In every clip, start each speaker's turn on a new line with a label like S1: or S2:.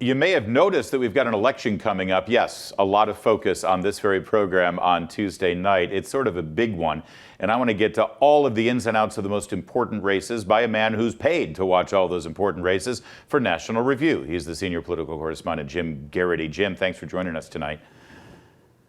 S1: You may have noticed that we've got an election coming up. Yes, a lot of focus on this very program on Tuesday night. It's sort of a big one. And I want to get to all of the ins and outs of the most important races by a man who's paid to watch all those important races for National Review. He's the senior political correspondent, Jim Geraghty. Jim, thanks for joining us tonight.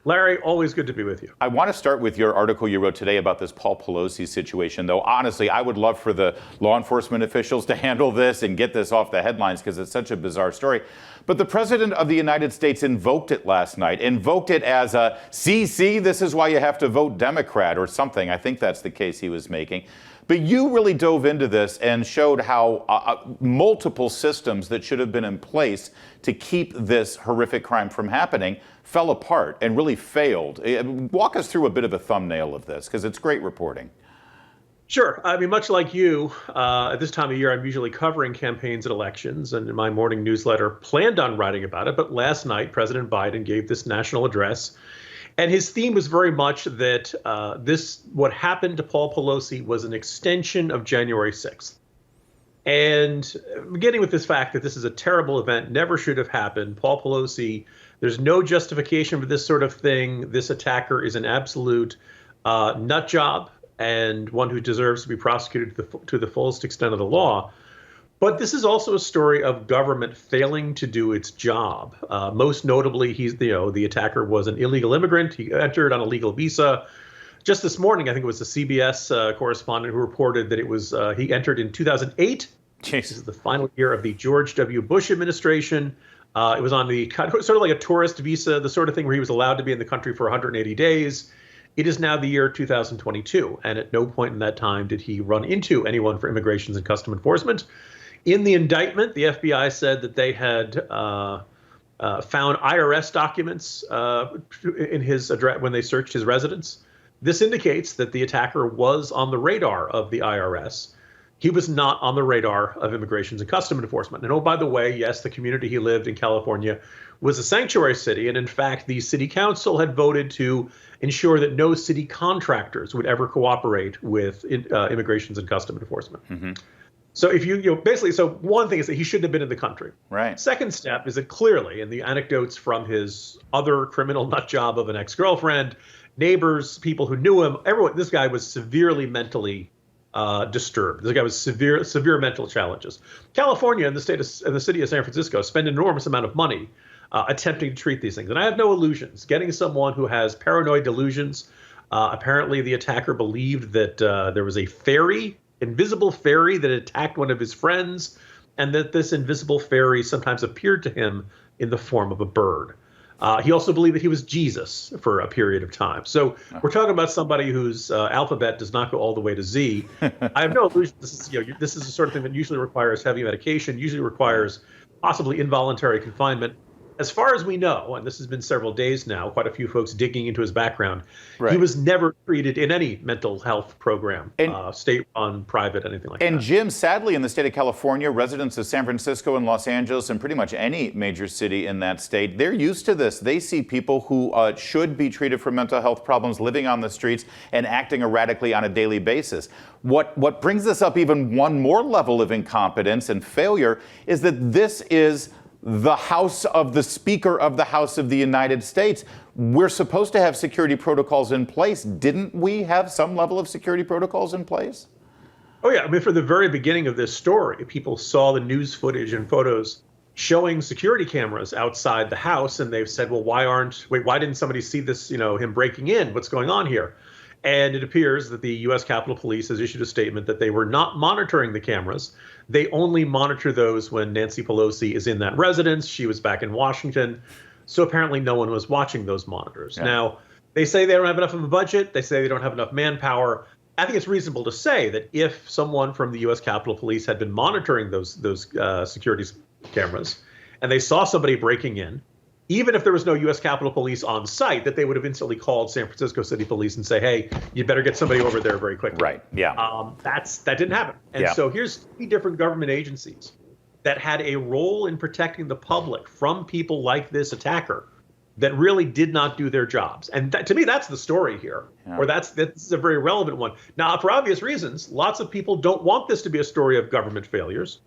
S2: Larry, always good to be with you.
S1: I want to start with your article you wrote today about this Paul Pelosi situation, though honestly, I would love for the law enforcement officials to handle this and get this off the headlines because it's such a bizarre story. But the President of the United States invoked it last night, invoked it as a, see, this is why you have to vote Democrat or something. I think that's the case he was making. But you really dove into this and showed how multiple systems that should have been in place to keep this horrific crime from happening fell apart and really failed. Walk us through a bit of a thumbnail of this, because it's great reporting.
S2: Sure. I mean, much like you, at this time of year, I'm usually covering campaigns and elections, and in my morning newsletter planned on writing about it. But last night, President Biden gave this national address. And his theme was very much that what happened to Paul Pelosi was an extension of January 6th. And beginning with this fact that this is a terrible event, never should have happened. Paul Pelosi, there's no justification for this sort of thing. This attacker is an absolute nut job and one who deserves to be prosecuted to the fullest extent of the law. But this is also a story of government failing to do its job. Most notably, the attacker was an illegal immigrant. He entered on a legal visa. Just this morning, I think it was the CBS correspondent who reported that he entered in 2008.
S1: Jeez.
S2: This is the final year of the George W. Bush administration. It was on the sort of like a tourist visa, the sort of thing where he was allowed to be in the country for 180 days. It is now the year 2022, and at no point in that time did he run into anyone for Immigration and Customs Enforcement. In the indictment, the FBI said that they had found IRS documents in his address when they searched his residence. This indicates that the attacker was on the radar of the IRS. He was not on the radar of Immigration and Customs Enforcement. And oh, by the way, yes, the community he lived in, California, was a sanctuary city. And in fact, the city council had voted to ensure that no city contractors would ever cooperate with Immigration and Customs Enforcement. Mm-hmm. So if so one thing is that he shouldn't have been in the country.
S1: Right.
S2: Second step is that clearly, in the anecdotes from his other criminal nut job of an ex-girlfriend, neighbors, people who knew him, this guy was severely mentally disturbed. This guy was severe mental challenges. California and the city of San Francisco spend an enormous amount of money attempting to treat these things. And I have no illusions. Getting someone who has paranoid delusions, apparently the attacker believed that there was a invisible fairy that attacked one of his friends, and that this invisible fairy sometimes appeared to him in the form of a bird. He also believed that he was Jesus for a period of time. So we're talking about somebody whose alphabet does not go all the way to Z. I have no illusion. This is the sort of thing that usually requires heavy medication, usually requires possibly involuntary confinement. As far as we know, and this has been several days now, quite a few folks digging into his background, right. He was never treated in any mental health program, state-run, private, anything like that.
S1: And Jim, sadly, in the state of California, residents of San Francisco and Los Angeles and pretty much any major city in that state, they're used to this. They see people who should be treated for mental health problems living on the streets and acting erratically on a daily basis. What brings this up even one more level of incompetence and failure is that this is the house of the Speaker of the House of the United States. We're supposed to have security protocols in place. Didn't we have some level of security protocols in place?
S2: Oh, yeah. I mean, from the very beginning of this story, people saw the news footage and photos showing security cameras outside the house, and they've said, well, why didn't somebody see this, him breaking in? What's going on here? And it appears that the U.S. Capitol Police has issued a statement that they were not monitoring the cameras. They only monitor those when Nancy Pelosi is in that residence. She was back in Washington. So apparently no one was watching those monitors. Yeah. Now, they say they don't have enough of a budget. They say they don't have enough manpower. I think it's reasonable to say that if someone from the U.S. Capitol Police had been monitoring those security cameras and they saw somebody breaking in, even if there was no U.S. Capitol Police on site, that they would have instantly called San Francisco City Police and say, hey, you better get somebody over there very quickly.
S1: Right, yeah.
S2: That didn't happen. And so here's 3 different government agencies that had a role in protecting the public from people like this attacker that really did not do their jobs. And to me, that's the story here, or this is a very relevant one. Now, for obvious reasons, lots of people don't want this to be a story of government failures.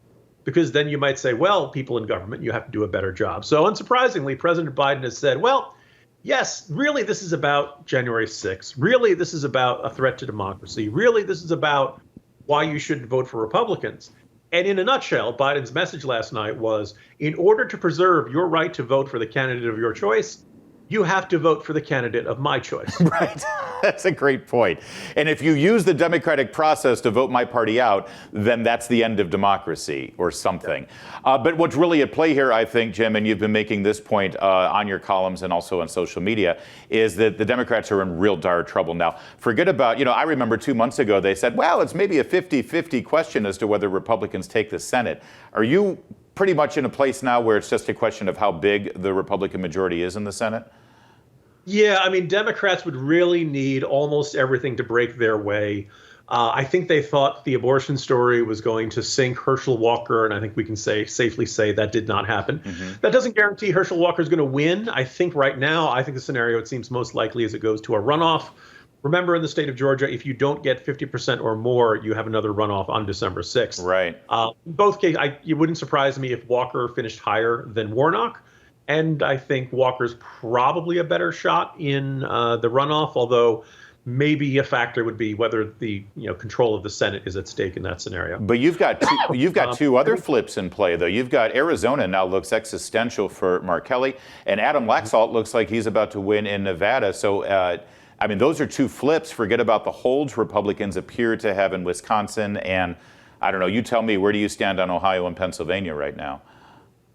S2: because then you might say, well, people in government, you have to do a better job. So unsurprisingly, President Biden has said, well, yes, really, this is about January 6th. Really, this is about a threat to democracy. Really, this is about why you shouldn't vote for Republicans. And in a nutshell, Biden's message last night was, in order to preserve your right to vote for the candidate of your choice, you have to vote for the candidate of my choice.
S1: Right. That's a great point. And if you use the democratic process to vote my party out, then that's the end of democracy or something. But what's really at play here, I think, Jim, and you've been making this point on your columns and also on social media, is that the Democrats are in real dire trouble now. Forget about, I remember 2 months ago they said, well, it's maybe a 50-50 question as to whether Republicans take the Senate. Are you pretty much in a place now where it's just a question of how big the Republican majority is in the Senate?
S2: Yeah, I mean, Democrats would really need almost everything to break their way. I think they thought the abortion story was going to sink Herschel Walker, and I think we can safely say that did not happen. That doesn't guarantee Herschel Walker is going to win. I think right now, the scenario it seems most likely is it goes to a runoff. Remember, in the state of Georgia, if you don't get 50% or more, you have another runoff on December 6th.
S1: Right.
S2: In both cases, it wouldn't surprise me if Walker finished higher than Warnock. And I think Walker's probably a better shot in the runoff, although maybe a factor would be whether the control of the Senate is at stake in that scenario.
S1: But you've got two other flips in play, though. You've got Arizona now looks existential for Mark Kelly, and Adam Laxalt looks like he's about to win in Nevada. So, those are two flips. Forget about the holds Republicans appear to have in Wisconsin. And I don't know, you tell me, where do you stand on Ohio and Pennsylvania right now?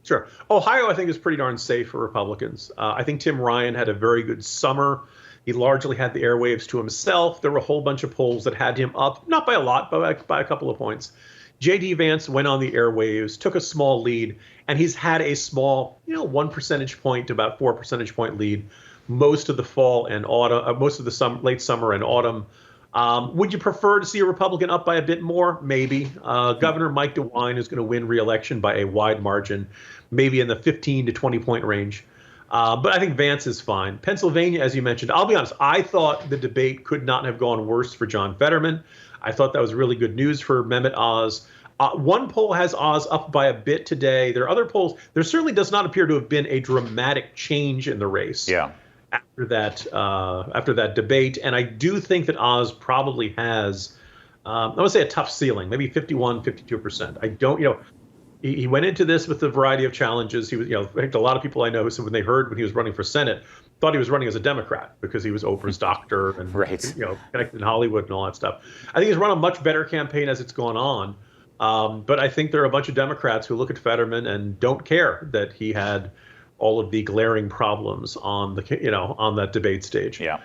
S2: Sure. Ohio, I think, is pretty darn safe for Republicans. I think Tim Ryan had a very good summer. He largely had the airwaves to himself. There were a whole bunch of polls that had him up, not by a lot, but by a couple of points. J.D. Vance went on the airwaves, took a small lead, and he's had a small, 1 percentage point to about 4 percentage point lead most of the fall and autumn, most of the late summer and autumn. Would you prefer to see a Republican up by a bit more? Maybe. Governor Mike DeWine is going to win re-election by a wide margin, maybe in the 15 to 20 point range. But I think Vance is fine. Pennsylvania, as you mentioned, I'll be honest, I thought the debate could not have gone worse for John Fetterman. I thought that was really good news for Mehmet Oz. One poll has Oz up by a bit today. There are other polls. There certainly does not appear to have been a dramatic change in the race.
S1: Yeah.
S2: After that debate. And I do think that Oz probably has, I would say, a tough ceiling, maybe 51, 52%. I don't, he went into this with a variety of challenges. He was, I think a lot of people I know said when they heard when he was running for Senate, thought he was running as a Democrat because he was Oprah's doctor and,
S1: right.
S2: Connected in Hollywood and all that stuff. I think he's run a much better campaign as it's gone on. But I think there are a bunch of Democrats who look at Fetterman and don't care that he had all of the glaring problems on on that debate stage.
S1: Yeah.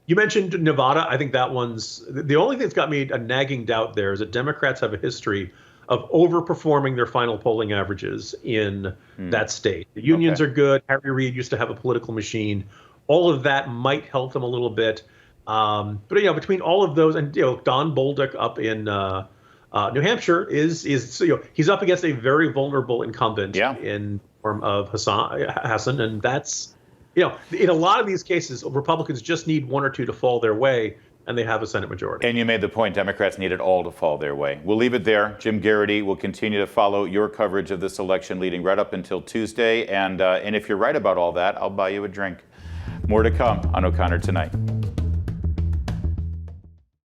S2: You mentioned Nevada. I think that one's the only thing that's got me a nagging doubt there is that Democrats have a history of overperforming their final polling averages in that state. The unions are good. Harry Reid used to have a political machine. All of that might help them a little bit. But between all of those and Don Bolduc up in New Hampshire is he's up against a very vulnerable incumbent in form of Hassan, and that's in a lot of these cases, Republicans just need one or two to fall their way, and they have a Senate majority.
S1: And you made the point, Democrats need it all to fall their way. We'll leave it there. Jim Geraghty will continue to follow your coverage of this election leading right up until Tuesday, and if you're right about all that, I'll buy you a drink. More to come on O'Connor Tonight.